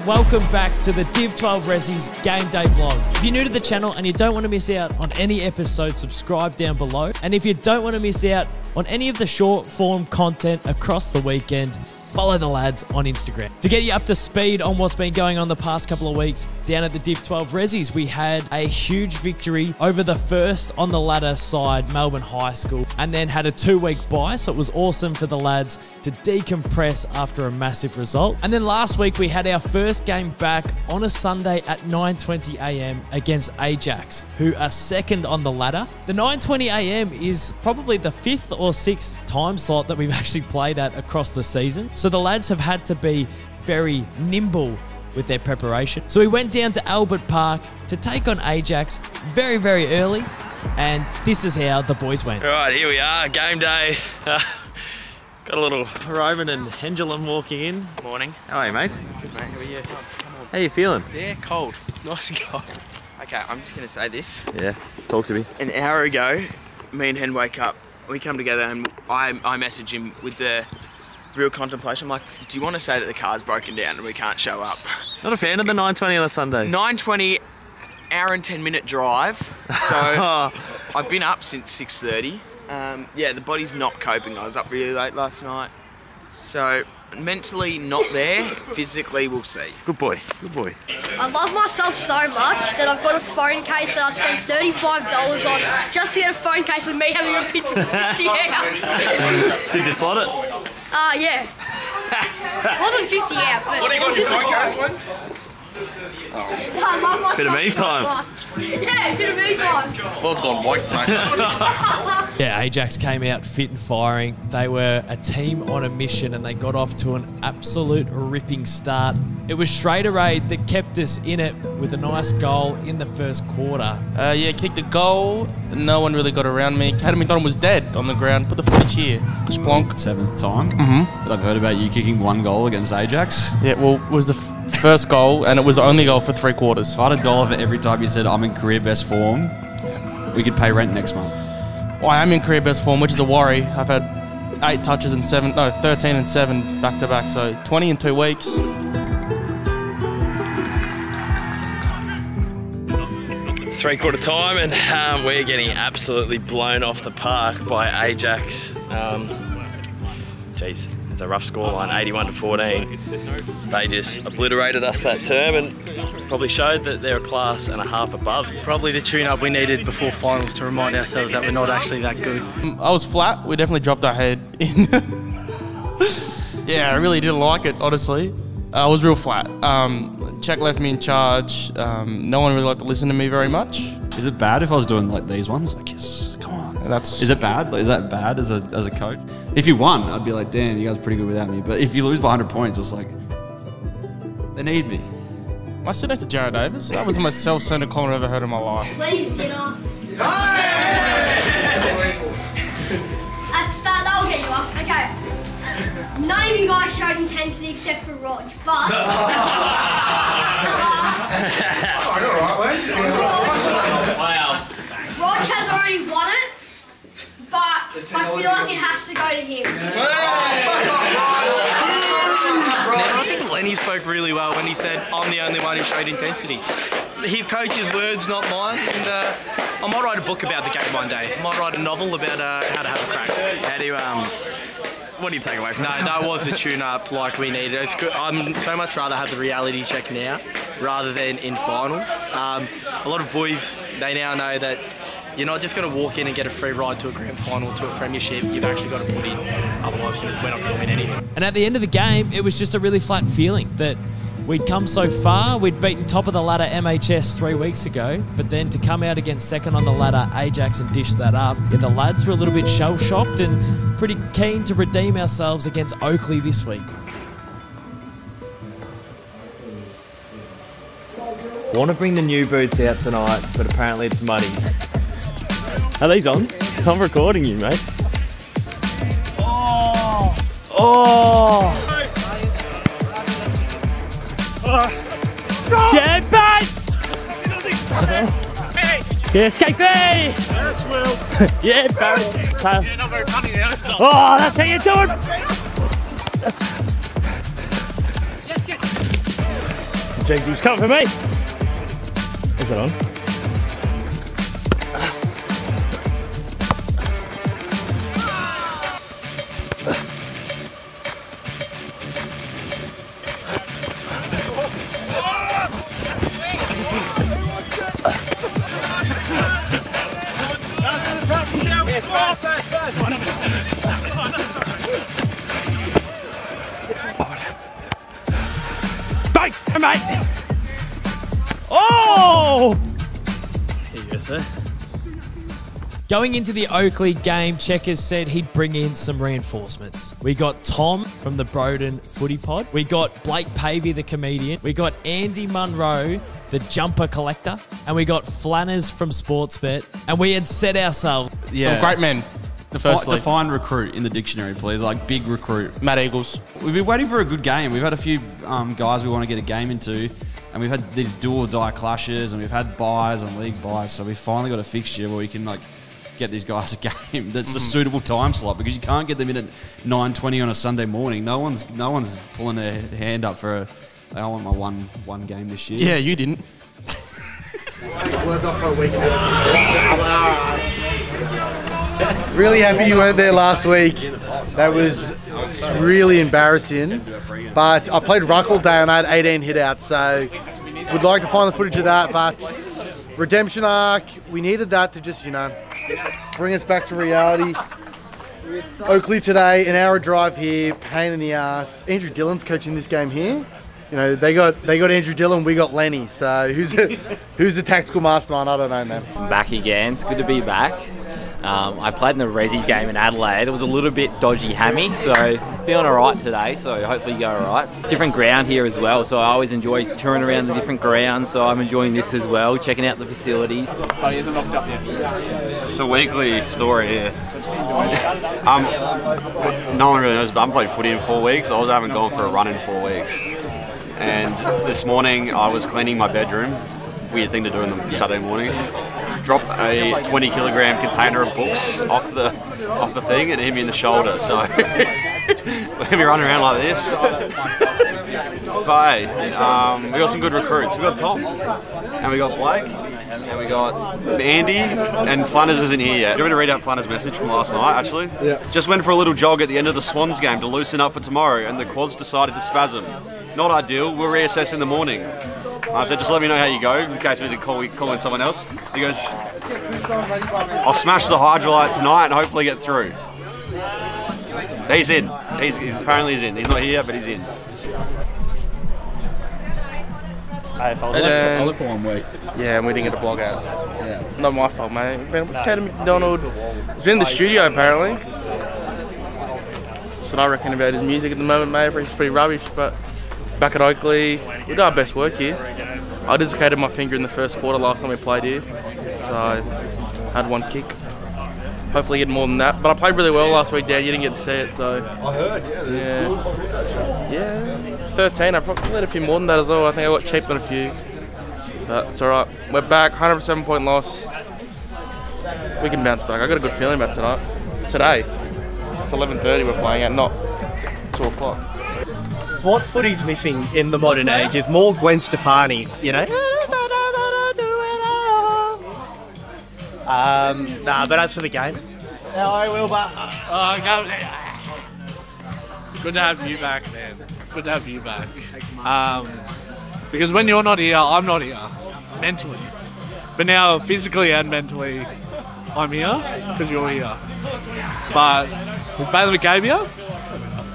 welcome back to the Div 12 Ressies Game Day Vlogs. If you're new to the channel and you don't want to miss out on any episode, subscribe down below. And if you don't want to miss out on any of the short form content across the weekend, follow the lads on Instagram. To get you up to speed on what's been going on the past couple of weeks, down at the Div 12 Ressies, we had a huge victory over the first on the ladder side, Melbourne High School, and then had a 2-week bye, so it was awesome for the lads to decompress after a massive result. And then last week, we had our first game back on a Sunday at 9:20 a.m. against Ajax, who are second on the ladder. The 9:20 a.m. is probably the 5th or 6th time slot that we've actually played at across the season. So the lads have had to be very nimble with their preparation. So we went down to Wattle Park to take on Ajax very, very early, and this is how the boys went. All right, here we are, game day. Got a little Roman and Hendulum walking in. Morning. How are you, mate? Good, mate. How are you? How you feeling? Yeah, cold. Nice and cold. Okay, I'm just going to say this. Yeah, talk to me. An hour ago, me and Hen wake up, we come together and I message him with the real contemplation. I'm like, do you want to say that the car's broken down and we can't show up? Not a fan of the 9:20 on a Sunday. 9:20, hour and 10-minute drive. So I've been up since 6:30. Yeah, the body's not coping. I was up really late last night. So mentally not there, physically we'll see. Good boy, good boy. I love myself so much that I've got a phone case that I spent $35 on just to get a phone case with me having a pit for 50 out. Did you slot it? Yeah. It wasn't 50 out, but what do you got in your phone case, Lynn? I love myself. Bit of me time. Yeah, bit of me time. Well, it's gone white, mate. Yeah, Ajax came out fit and firing. They were a team on a mission and they got off to an absolute ripping start. It was Schrader Aid that kept us in it with a nice goal in the first quarter. Yeah, kicked a goal. No one really got around me. Adam McDonald was dead on the ground. Put the footage here. Splonk. 7th time. But I've heard about you kicking 1 goal against Ajax. Yeah, well, it was the first goal, and it was the only goal for 3 quarters. If I had $1 for every time you said I'm in career best form, we could pay rent next month. Well, I am in career best form, which is a worry. I've had 8 touches and 13 and 7 back to back, so 20 in 2 weeks. Three-quarter time and we're getting absolutely blown off the park by Ajax. Geez, it's a rough scoreline, 81-14. They just obliterated us that term and probably showed that they're a class and a half above. Probably the tune-up we needed before finals to remind ourselves that we're not actually that good. I was flat. We definitely dropped our head in. Yeah, I really didn't like it, honestly. I was real flat. Czech left me in charge. No one really liked to listen to me very much. Is it bad if I was doing like these ones? Like, yes, come on. And Is it bad? Like, is that bad as a coach? If you won, I'd be like, damn, you guys are pretty good without me. But if you lose by 100 points, it's like, they need me. I stood next to Jared Davis. That was the most self-centered comment I've ever heard in my life. Ladies' dinner. That'll get you up. Okay. None of you guys showed intensity except for Rog, but... Wow. Rog has already won it, but I feel like it has to go to him. I think Lenny spoke really well when he said, I'm the only one who showed intensity. He coach's words, not mine, and I might write a book about the game one day. I might write a novel about how to have a crack. How do you, what do you take away from that? No, that was the tune-up like we needed. It's good. I'm so much rather have the reality check now rather than in finals. A lot of boys, they now know that you're not just going to walk in and get a free ride to a grand final, to a premiership. You've actually got to put in, otherwise we're not going to win anything. And at the end of the game, it was just a really flat feeling that we'd come so far. We'd beaten top of the ladder MHS 3 weeks ago, but then to come out against second on the ladder Ajax and dish that up, yeah, the lads were a little bit shell-shocked and pretty keen to redeem ourselves against Oakleigh this week. Want to bring the new boots out tonight, but apparently it's muddies. Are these on? I'm recording you, mate. Oh! Oh! Get back! Yeah, escape me! Yes, Will. Yeah, Barry. Yeah, not very funny now. Oh, that's how you do it! Jeezy. Come for me. Is it on? Mate! Oh! Here you go, sir. Going into the Oakleigh game, Checkers said he'd bring in some reinforcements. We got Tom from the Broden Footy Pod. We got Blake Pavey, the comedian. We got Andy Munro, the jumper collector. And we got Flanners from Sportsbet. And we had set ourselves... Some great men. Define recruit in the dictionary, please. Like big recruit. Matt Eagles. We've been waiting for a good game. We've had a few guys we want to get a game into, and we've had these do or die clashes, and we've had buys and league buys. So we finally got a fixture where we can like get these guys a game that's a suitable time slot, because you can't get them in at 9:20 on a Sunday morning. No one's pulling their hand up for I want my one game this year. Yeah, you didn't. Really happy you weren't there last week. That was really embarrassing. But I played ruck all day and I had 18 hit-outs, so would like to find the footage of that. But redemption arc, we needed that to just, bring us back to reality. Oakleigh today, an hour drive here, pain in the ass. Andrew Dillon's coaching this game here. They got Andrew Dillon, we got Lenny. So who's the tactical mastermind? I don't know, man. Back again. It's good to be back. I played in the Ressies game in Adelaide. It was a little bit dodgy hammy, so feeling alright today, so hopefully you go alright. Different ground here as well, so I always enjoy touring around the different grounds, so I'm enjoying this as well, checking out the facilities. But he hasn't locked up yet. It's a weekly story here. No one really knows, but I haven't played footy in 4 weeks. I haven't gone for a run in 4 weeks. And this morning I was cleaning my bedroom. It's a weird thing to do on the Saturday morning. Dropped a 20-kilogram container of books off the thing and hit me in the shoulder. So we're gonna be running around like this. But hey, we got some good recruits. We got Tom, and we got Blake, and we got Andy, and Flanners isn't here yet. Do you want me to read out Flanners' message from last night? Actually, yeah. Just went for a little jog at the end of the Swans game to loosen up for tomorrow, and the quads decided to spasm. Not ideal. We'll reassess in the morning. I said, just let me know how you go, in case we need to call in someone else. He goes, I'll smash the hydrolyte tonight and hopefully get through. He's in. Apparently he's in. He's not here yet, but he's in. I look for 1 week. Yeah, and we didn't get a blog out. Yeah. Not my fault, mate. Kato McDonald. He's been in the studio, apparently. That's what I reckon about his music at the moment, mate. He's pretty rubbish, but back at Oakleigh, we do our best work here. I dislocated my finger in the first quarter last time we played here, so I had 1 kick. Hopefully get more than that. But I played really well last week, Dan. You didn't get to see it, so... I heard, Yeah, 13. I probably played a few more than that as well. I think I got cheaped on a few. But it's alright. We're back, 107 point loss. We can bounce back. I got a good feeling about tonight. Today. It's 11:30 we're playing at, not 2 o'clock. What footy's missing in the modern age is more Gwen Stefani, but as for the game, hello, Wilbur. Good to have you back, man. Good to have you back. Because when you're not here, I'm not here, mentally. But now, physically and mentally, I'm here because you're here. But is Bailey McCabe here?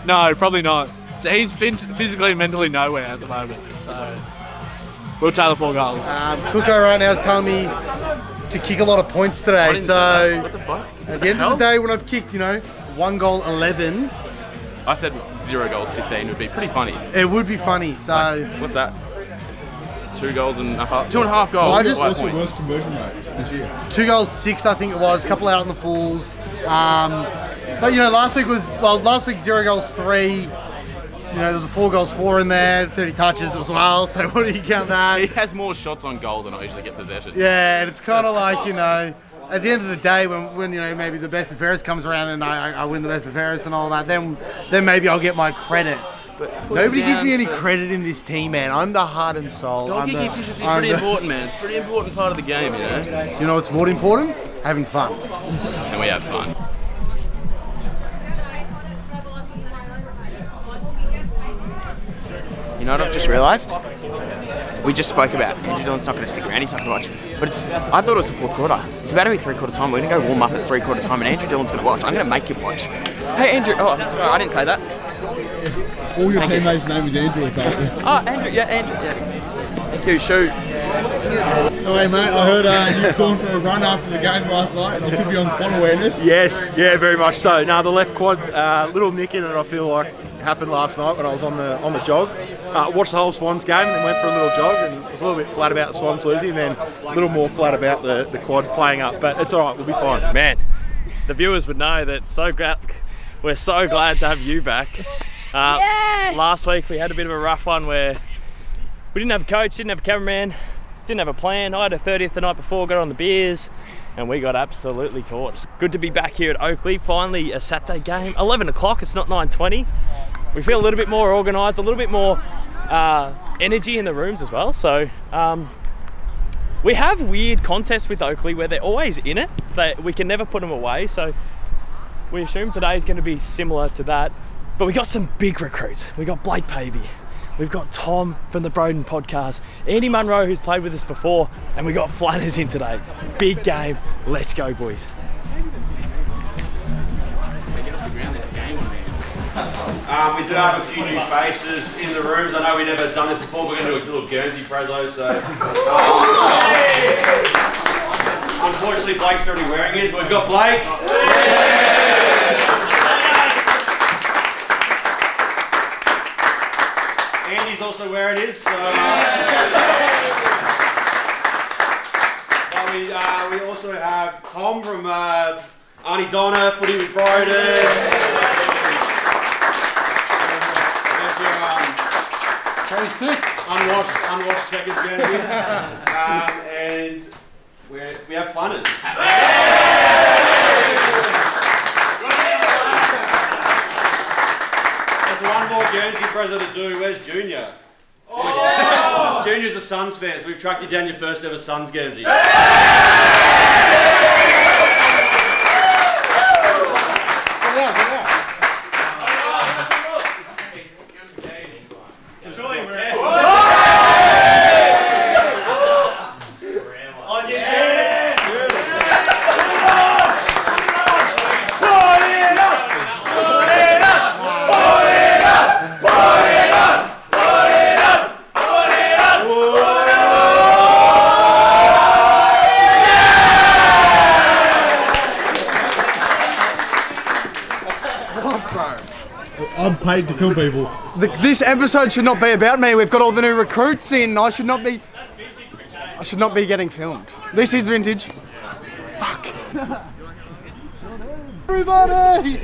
No, probably not. So he's physically and mentally nowhere at the moment. So we'll take the 4 goals. Cooko right now is telling me to kick a lot of points today. So what the fuck? At the end of the day, when I've kicked, 1 goal, 11. I said 0 goals, 15 would be pretty funny. It would be funny. So what's that? 2 goals and a half. 2.5 goals. What's your worst conversion rate this year? 2 goals, 6 I think it was. A couple out on the Fools. But last week 0 goals, 3. There was a 4 goals, 4 in there, 30 touches as well. So what do you count that? He has more shots on goal than I usually get possession. Yeah, and it's kind of like at the end of the day, when maybe the best and fairest comes around and I win the best and fairest and all that, then maybe I'll get my credit. But put Nobody it gives down me any for- creat in this team, man. I'm the heart and soul. Doggy efficiency is pretty important, man. It's a pretty important part of the game, you know. Do you know what's more important? Having fun. And we have fun. You know what I've just realised? We just spoke about Andrew Dillon's not going to stick around, he's not going to watch. But I thought it was the fourth quarter. It's about to be three-quarter time. We're going to go warm up at three-quarter time and Andrew Dillon's going to watch. I'm going to make him watch. Hey, Andrew. Oh, sorry, I didn't say that. All your teammates' name is Andrew, apparently. Oh, Andrew. Yeah, Andrew. Yeah. Thank you. Shoot. Hey mate, I heard you've gone for a run after the game last night and you could be on quad awareness. Yes, yeah, very much so. No, the left quad, little nick in it, I feel like happened last night when I was on the jog. Watched the whole Swans game and then went for a little jog and was a little bit flat about the Swans losing and then a little more flat about the quad playing up, but it's alright, we'll be fine. Man, the viewers would know that we're so glad to have you back. Yes! Last week we had a bit of a rough one where we didn't have a coach, didn't have a cameraman, didn't have a plan. I had a 30th the night before, got on the beers, and we got absolutely torched. Good to be back here at Oakleigh. Finally a Saturday game, 11 o'clock, it's not 9:20. We feel a little bit more organised, a little bit more energy in the rooms as well. So we have weird contests with Oakleigh where they're always in it. We can never put them away. So we assume today is going to be similar to that. But we got some big recruits. We got Blake Pavey. We've got Tom from the Broden podcast, Andy Munro, who's played with us before, and we got Flanners in today. Big game. Let's go, boys. We do have a few new faces in the rooms. I know we've never done this before. We're going to do a little Guernsey prezzo. So, unfortunately, Blake's already wearing his, but we've got Blake. Andy's also wearing his. So, but we also have Tom from Arnie Donna, Footy with Broden. Unwashed checkers Guernsey. And we have Flanners. There's one more Guernsey present to do. Where's Junior? Junior's a Suns fan, so we've tracked you down your first ever Suns Guernsey. I'm paid to kill people. This episode should not be about me. We've got all the new recruits in. I should not be getting filmed. This is vintage. Fuck. Everybody,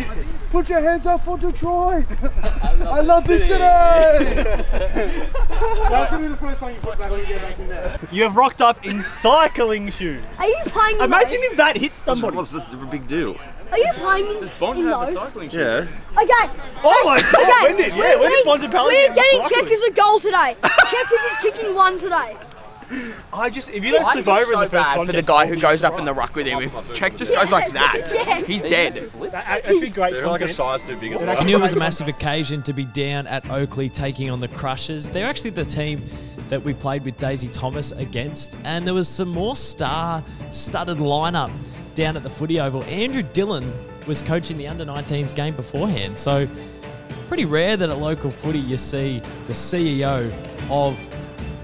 put your hands up for Detroit. I love this city. That's gonna be the first time you put back when you get back in there. You have rocked up in cycling shoes. Are you playing in Imagine those? if that hits somebody. What's the big deal? Are you playing in, Does Bond in have those? the cycling shoes? Yeah. Okay. Oh my God, Okay. when did? Yeah, when did Bond and Pally We're get getting cycling? Checkers a goal today. Checkers is kicking one today. If you don't slip over in the first bad for contest, the guy who goes up in the ruck with him. If Check just goes like that, Yeah. he's dead. that'd be great. They're like a size too big as well. I knew it was a massive occasion to be down at Oakleigh taking on the Crushers. They're actually the team that we played with Daisy Thomas against, and there was some more star-studded lineup down at the footy oval. Andrew Dillon was coaching the under-19s game beforehand, so pretty rare that at local footy you see the CEO of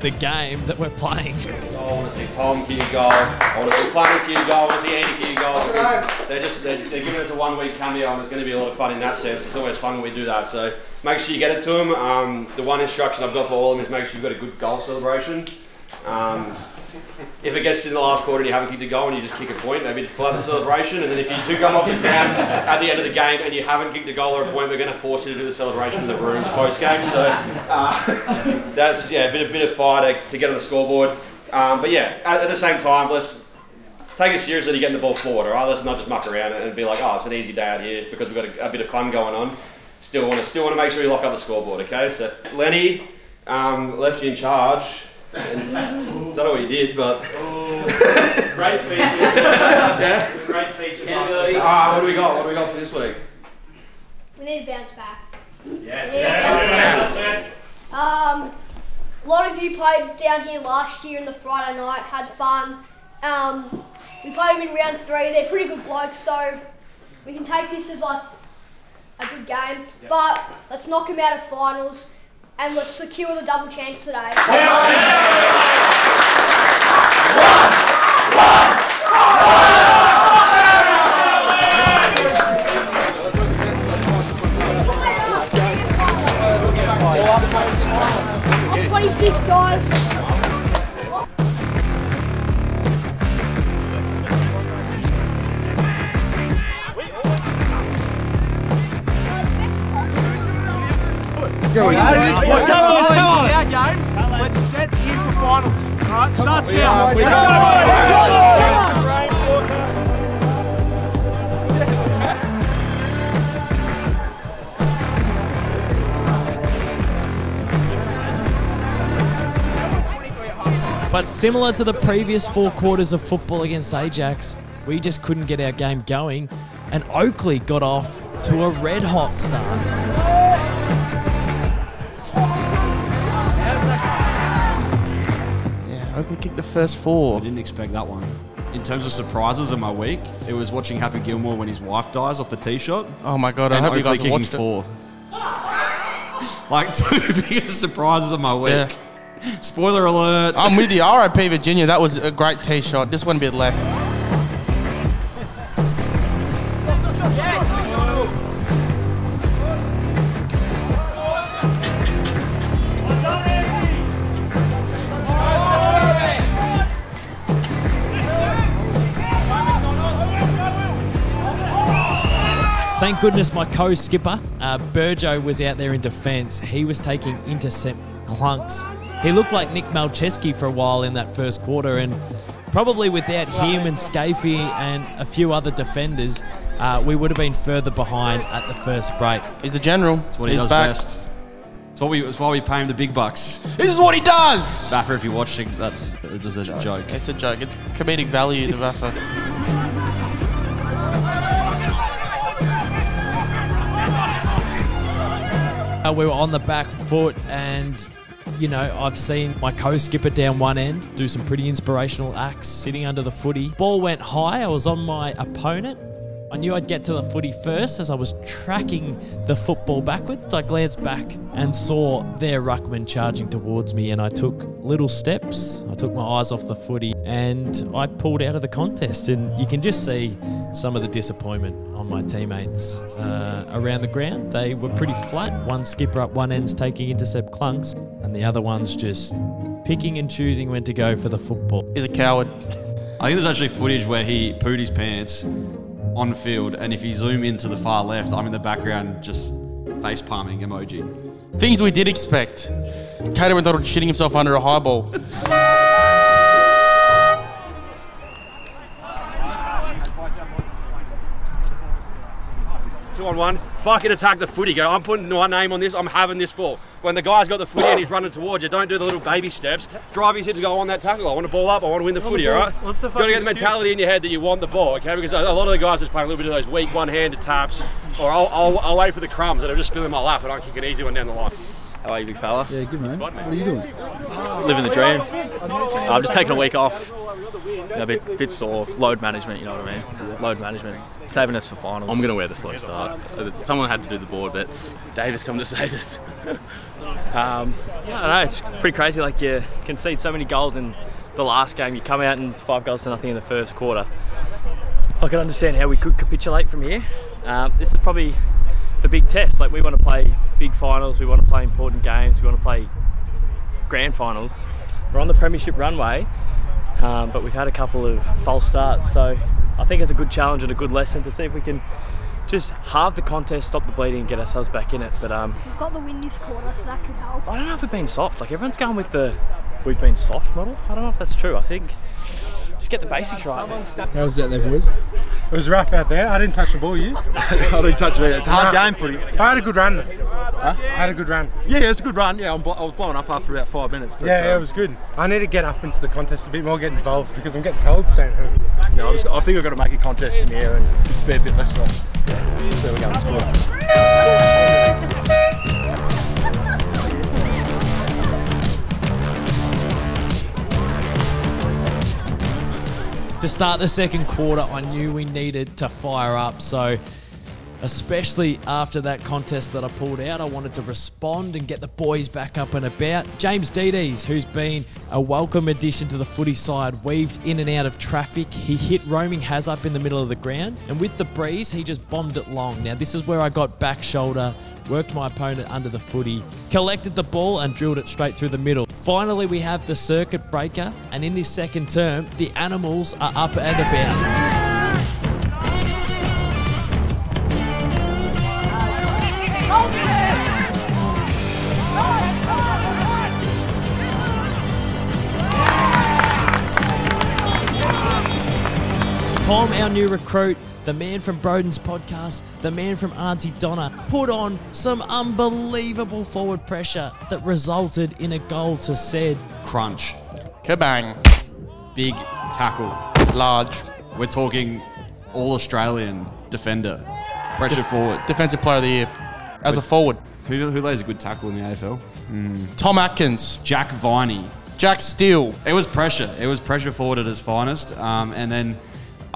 the game that we're playing. I want to see Tom kick a goal. I want to see Flanners kick a goal. I want to see Andy kick a goal because they're giving us a 1 week cameo and it's going to be a lot of fun in that sense. It's always fun when we do that. So make sure you get it to them. The one instruction I've got for all of them is make sure you've got a good goal celebration. If it gets in the last quarter and you haven't kicked a goal and you just kick a point, maybe pull out the celebration. And then if you do come off the ground at the end of the game and you haven't kicked a goal or a point, we're going to force you to do the celebration in the rooms post game. So that's a bit of fire to get on the scoreboard. But yeah, at the same time, let's take it seriously to getting the ball forward. All right, let's not just muck around and be like, oh, it's an easy day out here because we've got a bit of fun going on. still want to make sure you lock up the scoreboard, okay? So Lenny left you in charge, and don't know what you did, but great speeches. yeah. Great speeches. What do we got? What do we got for this week? We need to bounce back. Yes. A lot of you played down here last year in the Friday night, had fun. We played them in round 3. They're pretty good blokes, so we can take this as like a good game. But let's knock them out of finals and let's secure the double chance today. I'm 26, guys. Come on. This is our game. Let's set in for finals. All right, starts now. Let's But similar to the previous 4 quarters of football against Ajax, we just couldn't get our game going, and Oakleigh got off to a red-hot start. Yeah, Oakleigh kicked the first 4. I didn't expect that one. In terms of surprises of my week, it was watching Happy Gilmore when his wife dies off the tee shot. Oh my God, I and hope you guys Oakleigh watched kicking 4. Like 2 biggest surprises of my week. Yeah. Spoiler alert. I'm with you. RIP Virginia, that was a great tee shot. Just one bit left. Thank goodness my co-skipper, Burjo, was out there in defence. He was taking intercept clunks. He looked like Nick Malcheski for a while in that first quarter, and probably without him and Scafie and a few other defenders, we would have been further behind at the first break. He's the general. That's what he does best. That's why we pay him the big bucks. This is what he does! Baffer, if you're watching, that's a joke. It's a joke. It's comedic value, the Baffer. We were on the back foot, and you know, I've seen my co-skipper down one end do some pretty inspirational acts sitting under the footy. Ball went high. I was on my opponent. I knew I'd get to the footy first as I was tracking the football backwards. I glanced back and saw their ruckman charging towards me, and I took little steps. I took my eyes off the footy and I pulled out of the contest, and you can just see some of the disappointment on my teammates around the ground. They were pretty flat. One skipper up one end's taking intercept clunks, and the other one's just picking and choosing when to go for the football. He's a coward. I think there's actually footage where he pooed his pants on field, and if you zoom into the far left, I'm in the background just face palming emoji. Things we did expect. Cater McDonald shitting himself under a high ball. It's 2-on-1. Fucking attack the footy. Go, I'm putting my name on this. I'm having this for. When the guy's got the footy and he's running towards you, don't do the little baby steps. Drive his head to go on that tackle. I want to ball up. I want to win the footy, all right? What's the You've got to get the mentality in your head that you want the ball, okay? Because a lot of the guys are just playing a little bit of those weak one-handed taps, or I'll wait for the crumbs and I'll just spill in my lap and I'll kick an easy one down the line. How are you, big fella? Yeah, good, man. What are you doing? Living the dreams. I'm just taking a week off. You know, a bit sore. Load management, you know what I mean? Load management. Saving us for finals. I'm going to wear the slow start. Someone had to do the board, but Davis come to save us. I don't know, it's pretty crazy. Like, you concede so many goals in the last game. You come out and it's 5 goals to nothing in the first quarter. I can understand how we could capitulate from here. This is probably the big test. Like, we want to play big finals, we want to play important games, we want to play grand finals. We're on the premiership runway, but we've had a couple of false starts, so I think it's a good challenge and a good lesson to see if we can just halve the contest, stop the bleeding and get ourselves back in it. But we've got the win this quarter, so that could help. I don't know if we've been soft. Like, everyone's going with the we've been soft model. I don't know if that's true. I think just get the basics right. How was it out there, boys? It was rough out there. I didn't touch the ball, you? I didn't touch me. It's a hard game footy. I had a good run. Huh? I had a good run. Yeah, it was a good run. Yeah, I was blowing up after about 5 minutes. But, Yeah, it was good. I need to get up into the contest a bit more, get involved, because I'm getting cold staying home. Yeah, I think I've got to make a contest in here and be a bit less strong. Yeah, there we go. It's good. To start the second quarter, I knew we needed to fire up. So, especially after that contest that I pulled out, I wanted to respond and get the boys back up and about. James Dedes, who's been a welcome addition to the footy side, weaved in and out of traffic. He hit roaming Haz up in the middle of the ground, and with the breeze, he just bombed it long. Now, this is where I got back shoulder, worked my opponent under the footy, collected the ball and drilled it straight through the middle. Finally, we have the circuit breaker, and in this second term, the Animals are up and about. Tom, our new recruit, the man from Broden's podcast, the man from Auntie Donna, put on some unbelievable forward pressure that resulted in a goal to said Crunch. Kabang. Big tackle. Large. We're talking all-Australian defender. Pressure forward. Defensive player of the year. As a forward. Who lays a good tackle in the AFL? Tom Atkins. Jack Viney. Jack Steele. It was pressure. It was pressure forward at its finest. And then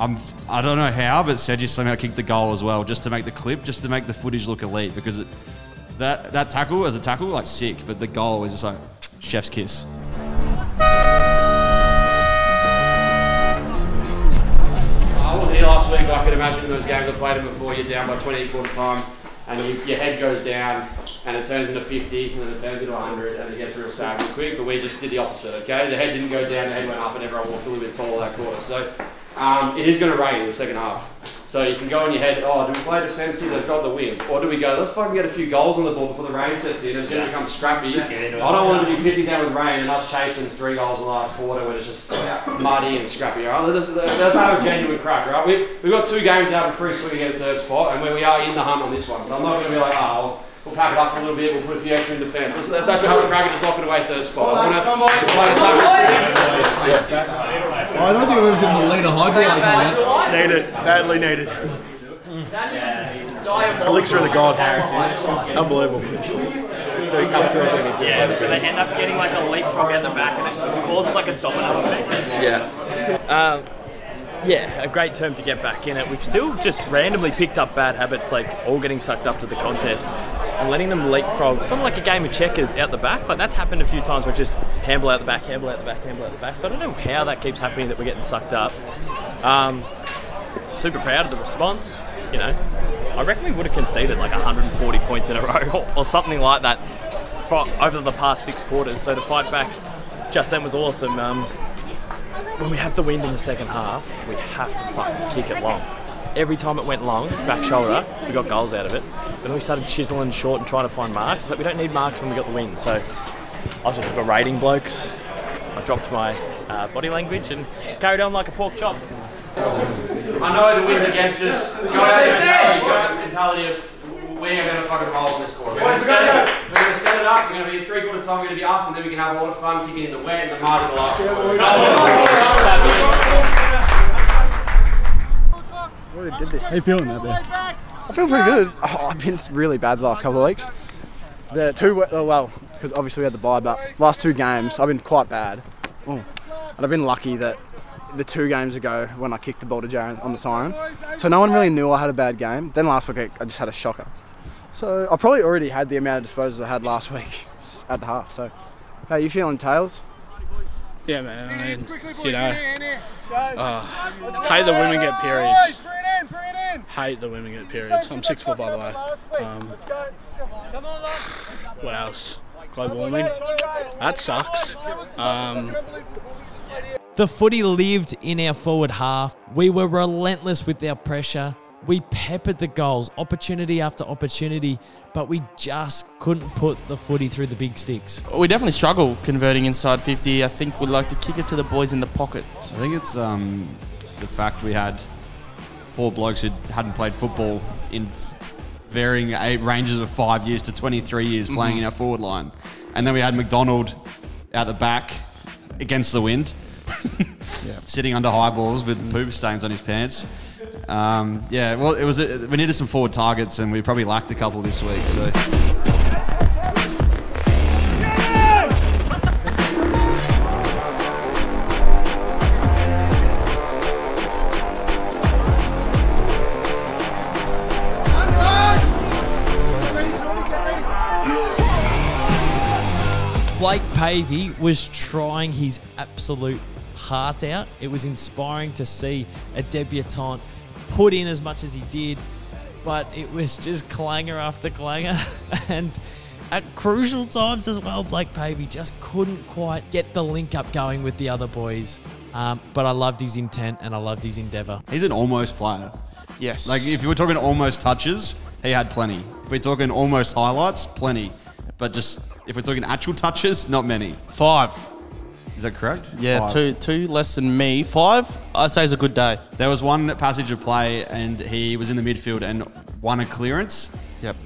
I don't know how, but Sedgis somehow kicked the goal as well, just to make the clip, just to make the footage look elite, because that tackle, as a tackle, like sick, but the goal was just like chef's kiss. I wasn't here last week, but I could imagine in those games I played them before, you're down by 20 at quarter time, and your head goes down, and it turns into 50, and then it turns into 100, and it gets real sad real quick, but we just did the opposite, okay? The head didn't go down, the head went up, and everyone walked a little bit taller that quarter. So it is going to rain in the second half. So you can go in your head, oh, do we play defensive? They've got the win. Or do we go, let's fucking get a few goals on the board before the rain sets in. It's going to become scrappy. I don't want it to be pissing down with rain and us chasing 3 goals in the last quarter when it's just muddy and scrappy. All right? Let's have a genuine crack. All right? We've got 2 games to have a free swing to get a 3rd spot, and we are in the hunt on this one. So I'm not going to be like, oh, we'll pack it up for a little bit, we'll put a few extra in defence. Let's actually have a crack and just knock it away 3rd spot. I don't think we've ever seen the leader hydrate like that. Needed. Badly needed. Elixir of the gods. Unbelievable. Yeah, but they end up getting like a leapfrog at the back, and it causes like a domino effect. Yeah, a great term to get back in it. We've still just randomly picked up bad habits, like all getting sucked up to the contest and letting them leapfrog, sort of like a game of checkers out the back. Like that's happened a few times where just handball out the back, handball out the back, handball out the back. So I don't know how that keeps happening, that we're getting sucked up. Super proud of the response. You know, I reckon we would have conceded like 140 points in a row or something like that over the past 6 quarters. So to fight back just then was awesome. When we have the wind in the second half, we have to fucking kick it long. Every time it went long, back shoulder, we got goals out of it. But then we started chiseling short and trying to find marks. It's like we don't need marks when we got the wind. So I was just berating blokes. I dropped my body language and carried on like a pork chop. I know the wind's against us. Got the mentality of we are going to fucking roll on this quarter. We're going to set it up. We're going to be in 3/4 time. We're going to be up, and then we can have a lot of fun kicking in the wet and the mud in the last quarter. We did this. How you feeling out there? I feel pretty good. I've been really bad the last couple of weeks. The 2, well, because obviously we had the bye, but last 2 games I've been quite bad. And I've been lucky that the 2 games ago when I kicked the ball to Jaren on the siren, so no one really knew I had a bad game. Then last week I just had a shocker. So I probably already had the amount of disposals I had last week at the half. So how are you feeling, Tails? Yeah, man. I mean, you know, hate the women get periods. Hate the women get periods. I'm 6 foot, by the way. What else? Global warming. That sucks. The footy lived in our forward half. We were relentless with our pressure. We peppered the goals, opportunity after opportunity, but we just couldn't put the footy through the big sticks. We definitely struggle converting inside 50. I think we'd like to kick it to the boys in the pocket. I think it's the fact we had 4 blokes who hadn't played football in varying ranges of 5 years to 23 years playing in our forward line. And then we had McDonald out the back against the wind, sitting under high balls with poop stains on his pants. Yeah, well, we needed some forward targets, and we probably lacked a couple this week. So. Blake Pavey was trying his absolute heart out. It was inspiring to see a debutant put in as much as he did, but it was just clanger after clanger. And at crucial times as well, Blake Pavey just couldn't quite get the link up going with the other boys. But I loved his intent and I loved his endeavour. He's an almost player. Yes. Like, if you were talking almost touches, he had plenty. If we're talking almost highlights, plenty. But just, if we're talking actual touches, not many. 5. Is that correct? Yeah, 5. two less than me. 5, I'd say is a good day. There was one passage of play and he was in the midfield and won a clearance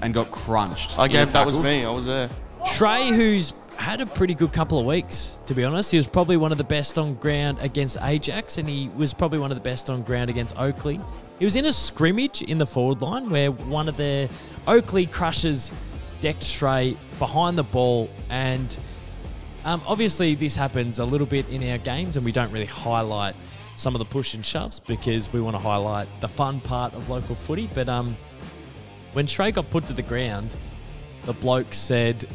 and got crunched. That was me. I was there. Trey, who's had a pretty good couple of weeks, to be honest. He was probably one of the best on ground against Ajax, and he was probably one of the best on ground against Oakleigh. He was in a scrimmage in the forward line where one of the Oakleigh crushers decked Trey behind the ball, and obviously this happens a little bit in our games, and we don't really highlight some of the push and shoves because we want to highlight the fun part of local footy. But when Trey got put to the ground, the bloke said,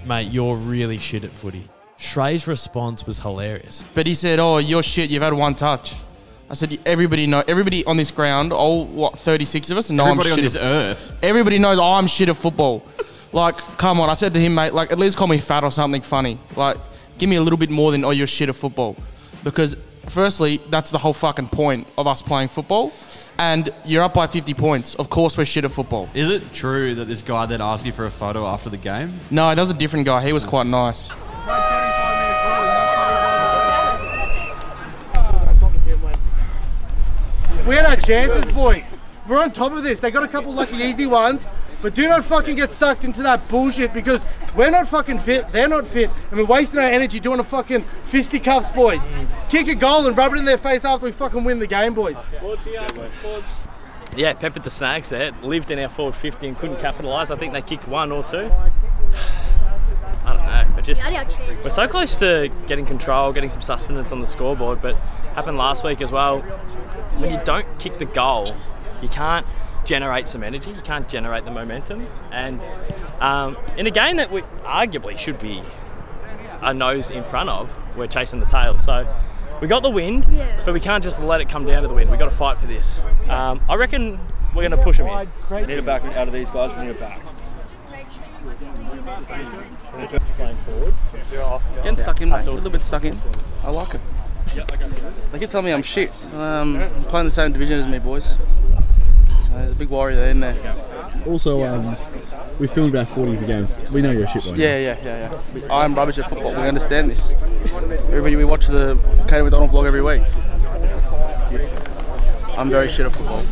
"Mate, you're really shit at footy." Trey's response was hilarious. But he said, "Oh, you're shit. You've had 1 touch." I said, everybody on this ground, 36 of us, know everybody I'm on shit this earth. Everybody knows I'm shit at football. Like, come on. I said to him, mate, like, at least call me fat or something funny. Like, give me a little bit more than, "Oh, you're shit at football." Because, firstly, that's the whole fucking point of us playing football. And you're up by 50 points. Of course we're shit at football. Is it true that this guy then asked you for a photo after the game? No, that was a different guy. He was quite nice. We had our chances, boys. We're on top of this. They got a couple lucky easy ones, but do not fucking get sucked into that bullshit because we're not fucking fit, they're not fit, and we're wasting our energy doing a fucking fisticuffs, boys. Kick a goal and rub it in their face after we fucking win the game, boys. Yeah, peppered the snags there. Lived in our forward 50 and couldn't capitalise. I think they kicked 1 or 2. I don't know. We're so close to getting control, getting some sustenance on the scoreboard, but happened last week as well. When you don't kick the goal, you can't generate some energy, you can't generate the momentum. And in a game that we arguably should be a nose in front of, we're chasing the tail. So we got the wind, but we can't just let it come down to the wind. We've got to fight for this. I reckon we're going to push them in. We need it back out of these guys, we need it back. Playing forward. Getting stuck in, mate. A little bit stuck in. I like it. They keep telling me I'm shit. Playing the same division as me, boys. So there's a big worry there in there. Also, we filmed about 40 of your games. We know you're a shit boy. Yeah. I'm rubbish at football. We understand this. Everybody, we watch the Katie McDonald vlog every week. I'm very shit at football.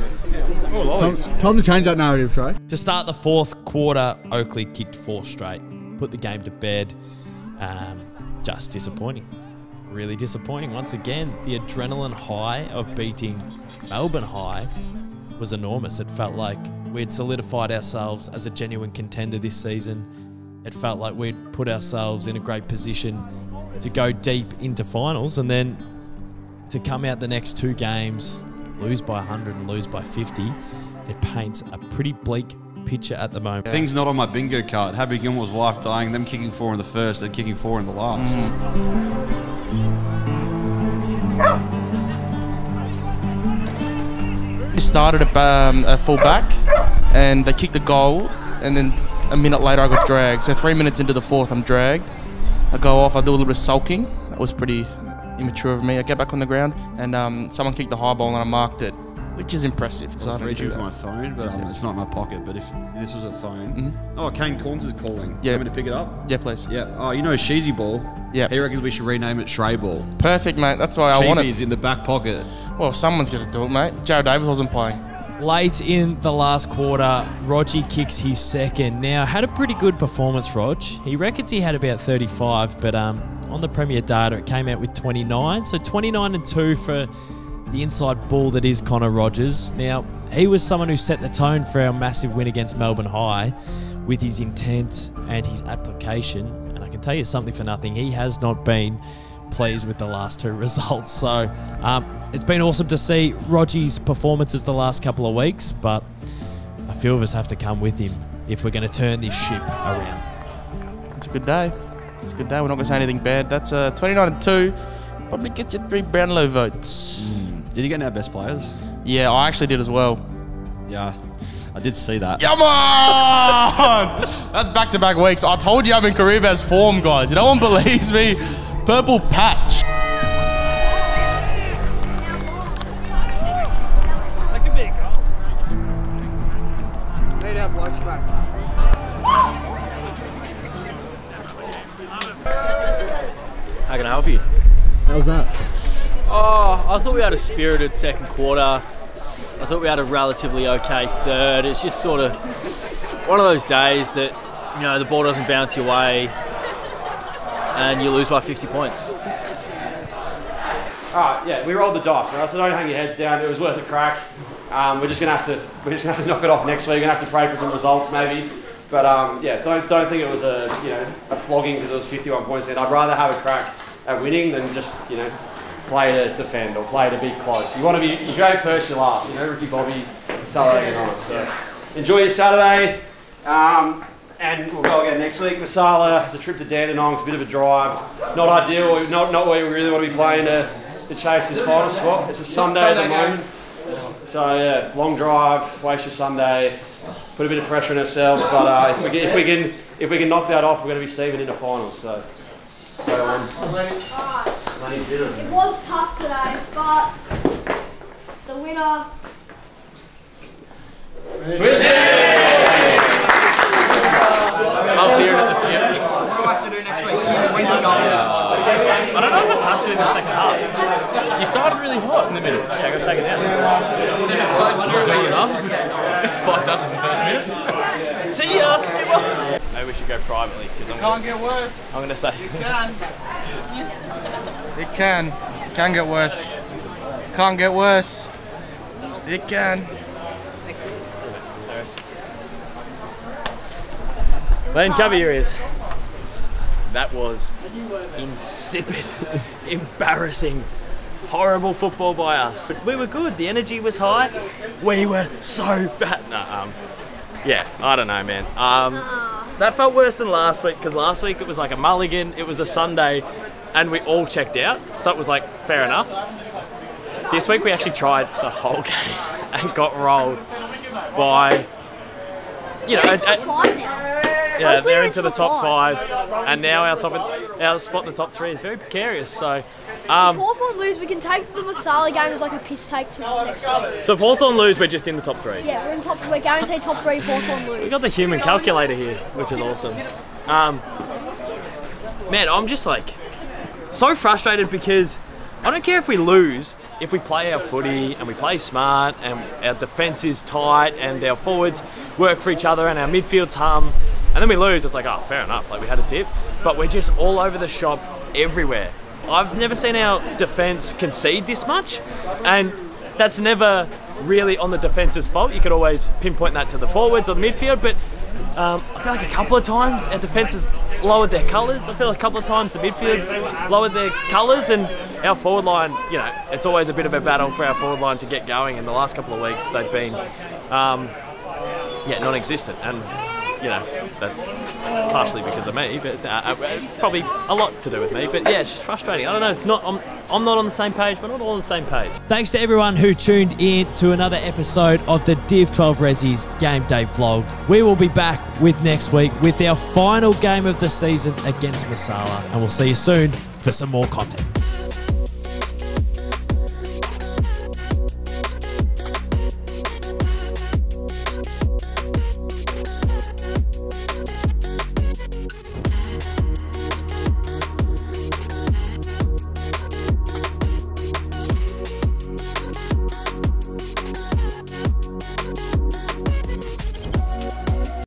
Time to change that narrative, Trey. To start the fourth quarter, Oakleigh kicked 4 straight, put the game to bed. Just disappointing. Really disappointing. Once again, the adrenaline high of beating Melbourne High was enormous. It felt like we'd solidified ourselves as a genuine contender this season. It felt like we'd put ourselves in a great position to go deep into finals, and then to come out the next 2 games, lose by 100 and lose by 50, it paints a pretty bleak picture at the moment. Things not on my bingo card. Happy Gilmore's wife dying, them kicking 4 in the first and kicking 4 in the last. We started at full back and they kicked a goal, and then a minute later I got dragged. So 3 minutes into the fourth I'm dragged. I go off, I do a little bit of sulking. That was pretty immature of me. I get back on the ground and someone kicked the high ball and I marked it. which is impressive. I was reaching for my phone, but it's not in my pocket. But if this was a phone, oh, Kane Corns is calling. Yeah, want me to pick it up? Yeah, please. Yeah. Oh, you know Sheezy Ball. Yeah. He reckons we should rename it Shrey Ball. Perfect, mate. That's why I want it. Cheapy's in the back pocket. Well, someone's going to do it, mate. Joe Davis wasn't playing. Late in the last quarter, Rogie kicks his second. Now, had a pretty good performance, Rog. He reckons he had about 35, but on the Premier data, it came out with 29. So 29 and 2 for the inside ball that is Connor Rogers. Now, he was someone who set the tone for our massive win against Melbourne High with his intent and his application. And I can tell you something for nothing, he has not been pleased with the last two results. So it's been awesome to see Rogie's performances the last couple of weeks, but a few of us have to come with him if we're going to turn this ship around. It's a good day. It's a good day. We're not going to say anything bad. That's 29 and 2. Probably gets you 3 Brownlow votes. Did you get our best players? Yeah, I actually did as well. Yeah, I did see that. Come on! That's back-to-back weeks. I told you I'm in career best form, guys. No one believes me. Purple patch. That could be a goal. Need our blokes back. How can I help you? How was that? Oh, I thought we had a spirited second quarter. I thought we had a relatively okay third. It's just sort of one of those days that, you know, the ball doesn't bounce your way and you lose by 50 points. Alright, yeah, we rolled the dice, alright, so don't hang your heads down. It was worth a crack. We're just gonna have to knock it off next week. We're gonna have to pray for some results maybe. But yeah, don't think it was a flogging because it was 51 points. I'd rather have a crack at winning than just play to defend or play to be close. You want to be, if you go first, you're last. Ricky Bobby, Talladega Nights. So enjoy your Saturday, and we'll go again next week. Masala has a trip to Dandenong. It's a bit of a drive. Not ideal. Not where we really want to be playing to chase this final spot. It's a Sunday at the moment. So yeah, long drive, waste your Sunday, put a bit of pressure on ourselves. But if we can knock that off, we're going to be steaming into finals. So go on. It was tough today, but the winner. Loves hearing it this year. What do I have to do next week? 20 goals. I don't know if I touched it in the second half. You started really hot in the middle. Yeah, I got to take it down. Doing enough. 5 touches in the first minute. See ya, skipper. Maybe we should go privately because Can't get worse. I'm going to say. It can. It can get worse. Can't get worse. It can. Lane, cover your ears. That was insipid, embarrassing, horrible football by us. We were good. The energy was high. We were so bad. Yeah, I don't know, man. That felt worse than last week because last week it was like a mulligan. It was a Sunday, and we all checked out. So it was like fair enough. This week we actually tried the whole game and got rolled by, yeah, they're into the top 5, and now our spot in the top 3 is very precarious. So, If Hawthorn lose, we can take the Masala game as like a piss take to next week. So if Hawthorn lose, we're just in the top 3. Yeah, we're in top 3. We're guaranteed top 3 if Hawthorn lose. We got the human calculator here, which is awesome. Man, I'm just like so frustrated because I don't care if we lose. If we play our footy and we play smart and our defence is tight and our forwards work for each other and our midfield's hum, and then we lose, it's like, oh, fair enough, like we had a dip. But we're just all over the shop everywhere. I've never seen our defence concede this much, and that's never really on the defence's fault. You could always pinpoint that to the forwards or the midfield, but I feel like a couple of times our defence has lowered their colours. I feel like a couple of times the midfield's lowered their colours, and our forward line, it's always a bit of a battle for our forward line to get going. In the last couple of weeks, they've been, non-existent, and that's partially because of me, but it's probably a lot to do with me. But yeah, it's just frustrating. I don't know. It's not. I'm not on the same page. We're not all on the same page. Thanks to everyone who tuned in to another episode of the Div 12 Ressies Game Day Vlog. We will be back with next week with our final game of the season against Masala, and we'll see you soon for some more content.